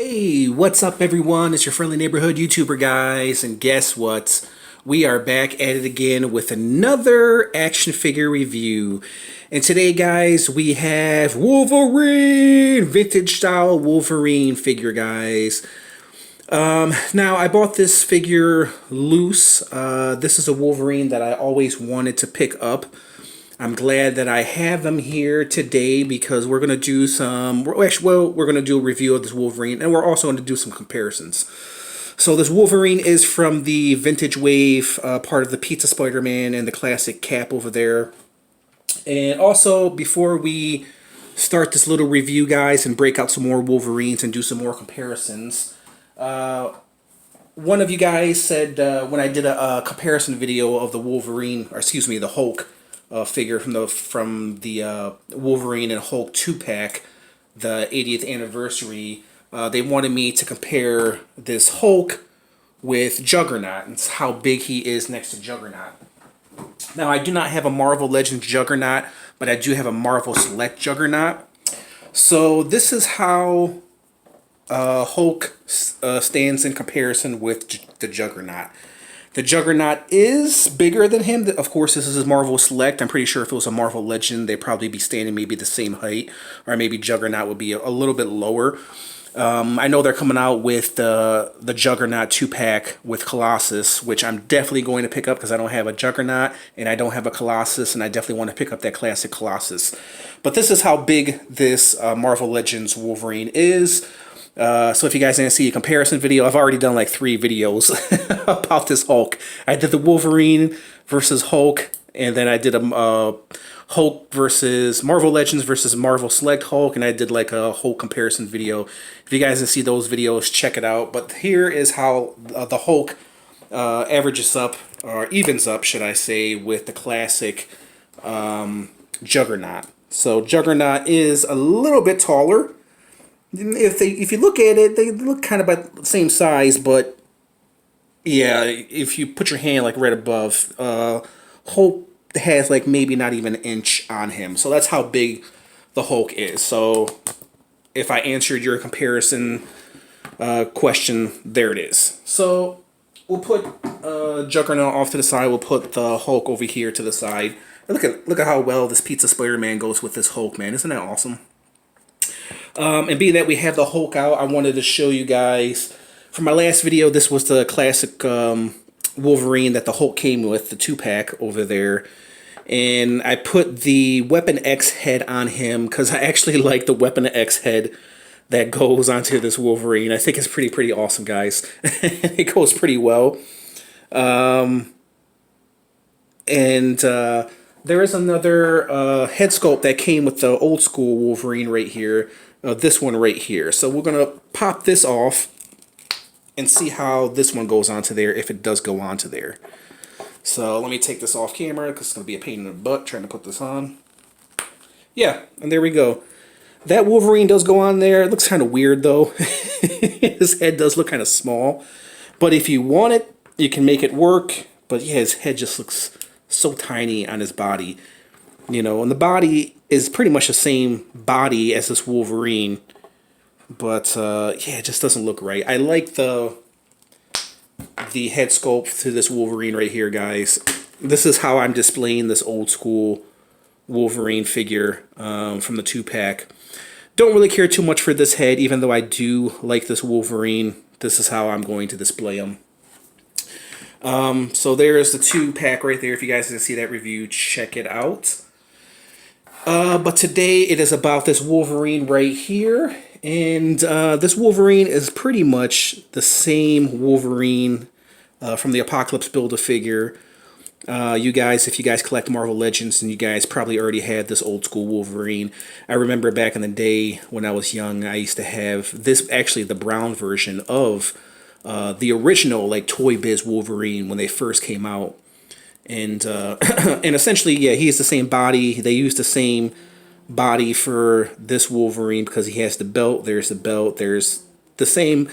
Hey, what's up everyone? It's your friendly neighborhood YouTuber guys, and guess what? We are back at it again with another action figure review. And today guys, we have Wolverine! Vintage style Wolverine figure guys. Now I bought this figure loose. This is a Wolverine that I always wanted to pick up. I'm glad that I have them here today because we're going to do we're going to do a review of this Wolverine, and we're also going to do some comparisons. So this Wolverine is from the Vintage Wave, part of the Pizza Spider-Man and the classic cap over there. And also, before we start this little review, guys, and break out some more Wolverines and do some more comparisons, one of you guys said when I did a comparison video of the Wolverine, or excuse me, the Hulk, figure from the Wolverine and Hulk 2-pack, the 80th anniversary. They wanted me to compare this Hulk with Juggernaut and how big he is next to Juggernaut. Now, I do not have a Marvel Legends Juggernaut, but I do have a Marvel Select Juggernaut. So this is how Hulk stands in comparison with the Juggernaut. The Juggernaut is bigger than him. Of course, this is a Marvel Select. I'm pretty sure if it was a Marvel Legend, they'd probably be standing maybe the same height. Or maybe Juggernaut would be a little bit lower. I know they're coming out with the Juggernaut 2-pack with Colossus, which I'm definitely going to pick up because I don't have a Juggernaut and I don't have a Colossus, and I definitely want to pick up that classic Colossus. But this is how big this Marvel Legends Wolverine is. So if you guys didn't see a comparison video, I've already done like 3 videos about this Hulk. I did the Wolverine versus Hulk, and then I did a Hulk versus Marvel Legends versus Marvel Select Hulk, and I did like a Hulk comparison video. If you guys didn't see those videos, check it out. But here is how the Hulk averages up, or evens up, should I say, with the classic Juggernaut. So Juggernaut is a little bit taller. If you look at it, they look kind of about the same size, but yeah, if you put your hand like right above, Hulk has like maybe not even an inch on him. So that's how big the Hulk is. So if I answered your comparison question, there it is. So we'll put Juggernaut off to the side. We'll put the Hulk over here to the side. Look at how well this Pizza Spider-Man goes with this Hulk, man. Isn't that awesome? And being that we have the Hulk out, I wanted to show you guys, for my last video, this was the classic Wolverine that the Hulk came with, the 2-pack over there. And I put the Weapon X head on him because I actually like the Weapon X head that goes onto this Wolverine. I think it's pretty awesome, guys. It goes pretty well. There is another head sculpt that came with the old school Wolverine right here. This one right here. So we're going to pop this off and see how this one goes onto there, if it does go onto there. So let me take this off camera because it's going to be a pain in the butt trying to put this on. Yeah, and there we go. That Wolverine does go on there. It looks kind of weird though. His head does look kind of small. But if you want it, you can make it work. But yeah, his head just looks so tiny on his body. You know, and the body is pretty much the same body as this Wolverine. But yeah, it just doesn't look right. I like the head sculpt to this Wolverine right here, guys. This is how I'm displaying this old school Wolverine figure from the 2-pack. Don't really care too much for this head, even though I do like this Wolverine. This is how I'm going to display him. So there's the 2-pack right there. If you guys didn't see that review, check it out. But today it is about this Wolverine right here. And this Wolverine is pretty much the same Wolverine from the Apocalypse Build-A-Figure. You guys, if you guys collect Marvel Legends, and you guys probably already had this old school Wolverine. I remember back in the day when I was young, I used to have this, actually the brown version of the original like Toy Biz Wolverine when they first came out. And and essentially, yeah, he's the same body. They use the same body for this Wolverine because he has the belt. There's the belt. There's the same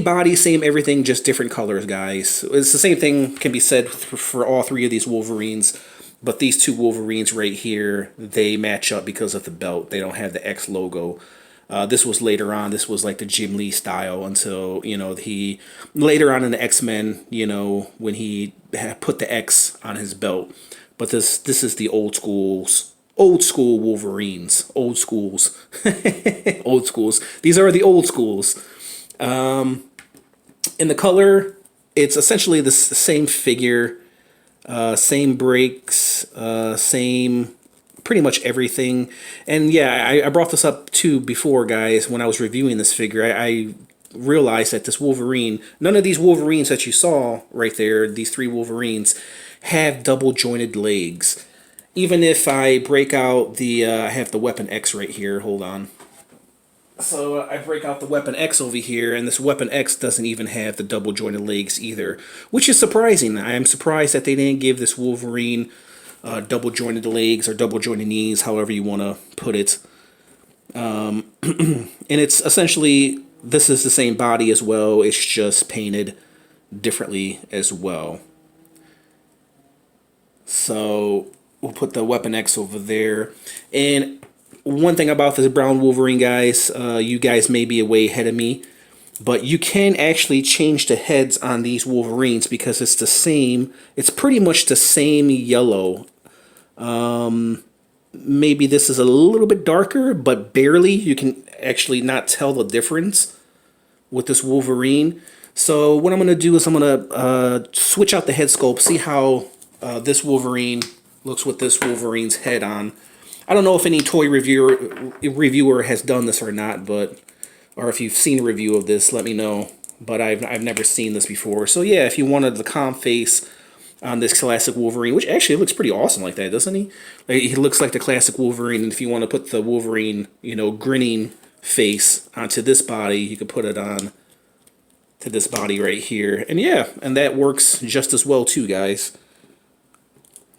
body, same everything, just different colors, guys. It's the same thing can be said for all 3 of these Wolverines. But these 2 Wolverines right here, they match up because of the belt. They don't have the X logo This was later on. This was like the Jim Lee style until, you know, he later on in the X-Men, you know, when he put the X on his belt. But this is the old school Wolverines, old schools, old schools. These are the old schools. In the color, it's essentially the same figure, same breaks, same pretty much everything. And yeah, I brought this up too before, guys, when I was reviewing this figure. I realized that this Wolverine, none of these Wolverines that you saw right there, these three Wolverines, have double jointed legs. Even if I break out the, I have the Weapon X right here, hold on. So I break out the Weapon X over here, and this Weapon X doesn't even have the double jointed legs either, which is surprising. I am surprised that they didn't give this Wolverine double jointed legs or double jointed knees, however you want to put it. And it's essentially, this is the same body as well, it's just painted differently as well. So we'll put the Weapon X over there. And one thing about this brown Wolverine, guys, you guys may be way ahead of me, but you can actually change the heads on these Wolverines because it's the same, it's pretty much the same yellow. Maybe this is a little bit darker, but barely. You can actually not tell the difference with this Wolverine. So what I'm going to do is I'm going to switch out the head sculpt, see how this Wolverine looks with this Wolverine's head on. I don't know if any toy reviewer has done this or not, but or if you've seen a review of this, let me know. But I've never seen this before. So yeah, if you wanted the calm face on this classic Wolverine, which actually looks pretty awesome like that, doesn't he? Like, he looks like the classic Wolverine, and if you want to put the Wolverine, you know, grinning face onto this body, you could put it on to this body right here. And yeah, and that works just as well too, guys.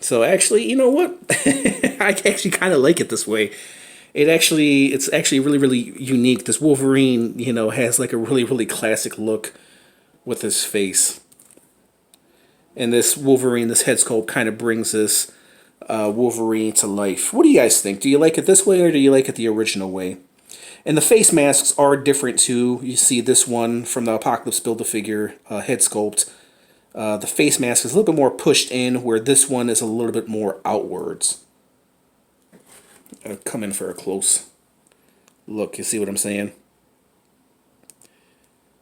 So actually, you know what? I actually kind of like it this way. It's actually really, really unique. This Wolverine, you know, has like a really, really classic look with his face. And this Wolverine, this head sculpt kind of brings this Wolverine to life. What do you guys think? Do you like it this way or do you like it the original way? And the face masks are different too. You see this one from the Apocalypse Build-A-Figure head sculpt. The face mask is a little bit more pushed in, where this one is a little bit more outwards. I'll come in for a close look. You see what I'm saying?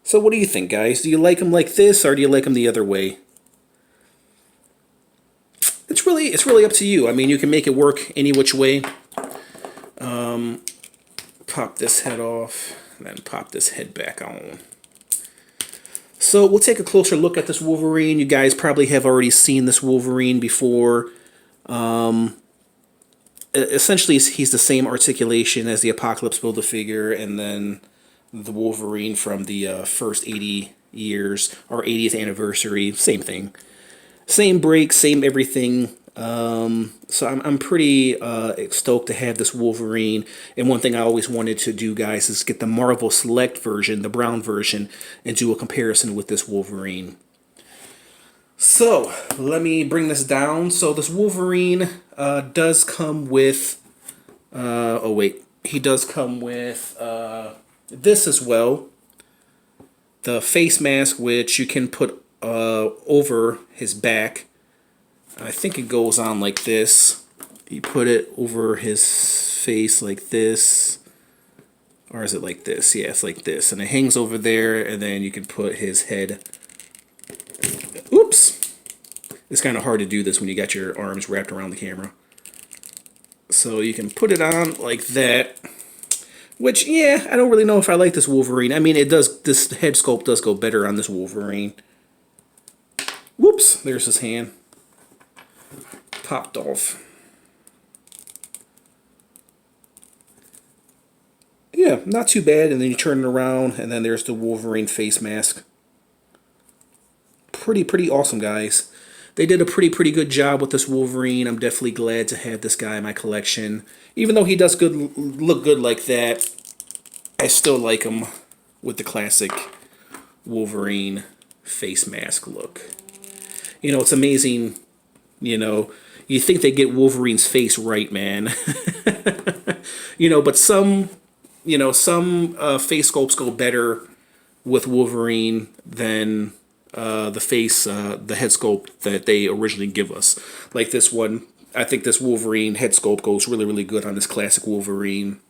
So what do you think, guys? Do you like them like this, or do you like them the other way? It's really up to you. I mean, you can make it work any which way. Pop this head off, and then pop this head back on. So we'll take a closer look at this Wolverine. You guys probably have already seen this Wolverine before. Essentially, he's the same articulation as the Apocalypse Build-A-Figure, and then the Wolverine from the first 80 years, or 80th anniversary, same thing. Same break, same everything. So I'm pretty stoked to have this Wolverine. And one thing I always wanted to do, guys, is get the Marvel Select version, the brown version, and do a comparison with this Wolverine. So let me bring this down. So this Wolverine does come with, oh wait, he does come with this as well. The face mask, which you can put over his back. I think it goes on like this. You put it over his face like this. Or is it like this? Yeah, it's like this. And it hangs over there, and then you can put his head. Oops! It's kind of hard to do this when you got your arms wrapped around the camera. So you can put it on like that. Which, yeah, I don't really know if I like this Wolverine. I mean, it does. This head sculpt does go better on this Wolverine. Whoops! There's his hand. Popped off. Yeah, not too bad. And then you turn it around, and then there's the Wolverine face mask. Pretty awesome, guys. They did a pretty good job with this Wolverine. I'm definitely glad to have this guy in my collection. Even though he does look good like that, I still like him with the classic Wolverine face mask look. You know, it's amazing, you know, you think they get Wolverine's face right, man. You know, but some you know, some face sculpts go better with Wolverine than the head sculpt that they originally give us. Like this one, I think this Wolverine head sculpt goes really, really good on this classic Wolverine.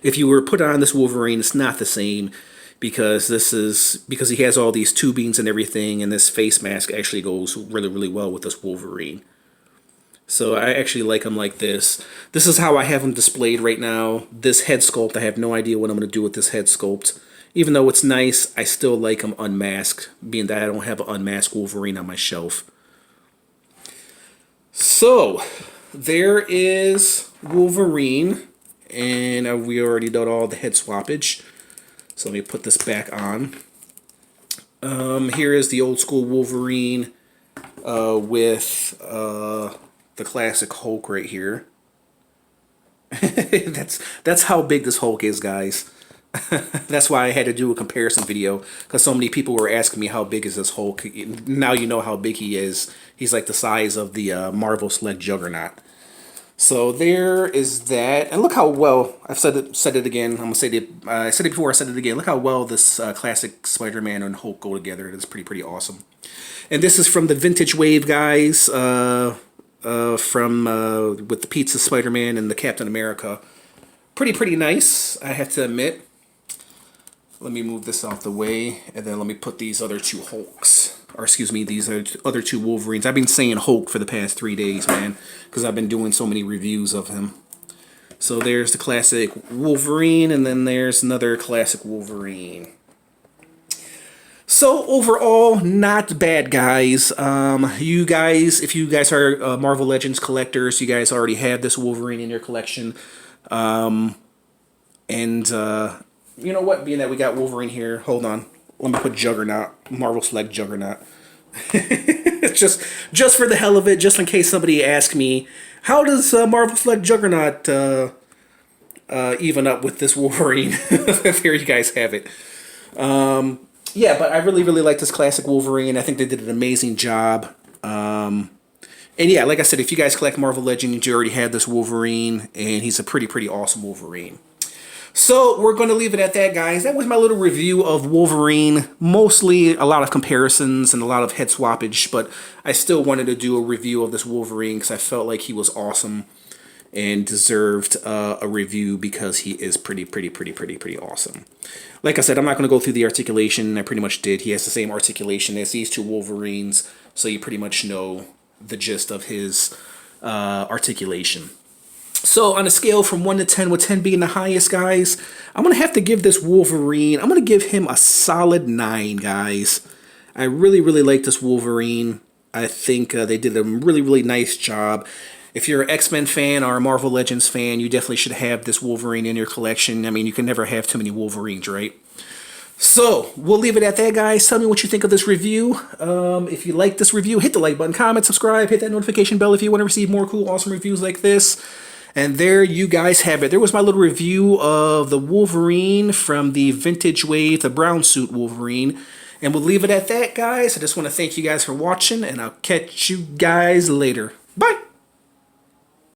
If you were put on this Wolverine, it's not the same because because he has all these tubings and everything, and this face mask actually goes really, really well with this Wolverine. So I actually like him like this. This is how I have him displayed right now. This head sculpt, I have no idea what I'm going to do with this head sculpt. Even though it's nice, I still like him unmasked, being that I don't have an unmasked Wolverine on my shelf. So, there is Wolverine, and we already done all the head swappage. So let me put this back on. Here is the old school Wolverine with the classic Hulk right here. That's how big this Hulk is, guys. That's why I had to do a comparison video, because so many people were asking me how big is this Hulk. Now you know how big he is. He's like the size of the Marvel Select Juggernaut. So there is that, and look how well I've said it again. I'm gonna say it. I said it before. I said it again. Look how well this classic Spider-Man and Hulk go together. It's pretty awesome. And this is from the Vintage Wave guys, from with the Pizza Spider-Man and the Captain America. Pretty nice, I have to admit. Let me move this out the way, and then let me put these other two Hulks, or excuse me, these other two Wolverines. I've been saying Hulk for the past 3 days, man, because I've been doing so many reviews of him. So there's the classic Wolverine, and then there's another classic Wolverine. So overall, not bad, guys. You guys, if you guys are Marvel Legends collectors, you guys already have this Wolverine in your collection. You know what? Being that we got Wolverine here, hold on. Let me put Juggernaut, Marvel Select Juggernaut. just for the hell of it, just in case somebody asks me, how does Marvel Select Juggernaut even up with this Wolverine? There you guys have it. Yeah, but I really like this classic Wolverine. I think they did an amazing job. And yeah, like I said, if you guys collect Marvel Legends, you already have this Wolverine, and he's a pretty awesome Wolverine. So we're going to leave it at that, guys. That was my little review of Wolverine. Mostly a lot of comparisons and a lot of head swappage, but I still wanted to do a review of this Wolverine because I felt like he was awesome and deserved a review because he is pretty awesome. Like I said, I'm not going to go through the articulation. I pretty much did. He has the same articulation as these two Wolverines, so you pretty much know the gist of his articulation. So on a scale from 1 to 10, with 10 being the highest, guys, I'm going to have to give this Wolverine, I'm going to give him a solid 9, guys. I really like this Wolverine. I think they did a really nice job. If you're an X-Men fan or a Marvel Legends fan, you definitely should have this Wolverine in your collection. I mean, you can never have too many Wolverines, right? So, we'll leave it at that, guys. Tell me what you think of this review. If you like this review, hit the like button, comment, subscribe, hit that notification bell if you want to receive more cool, awesome reviews like this. And there you guys have it. There was my little review of the Wolverine from the Vintage Wave, the brown suit Wolverine. And we'll leave it at that, guys. I just want to thank you guys for watching, and I'll catch you guys later. Bye!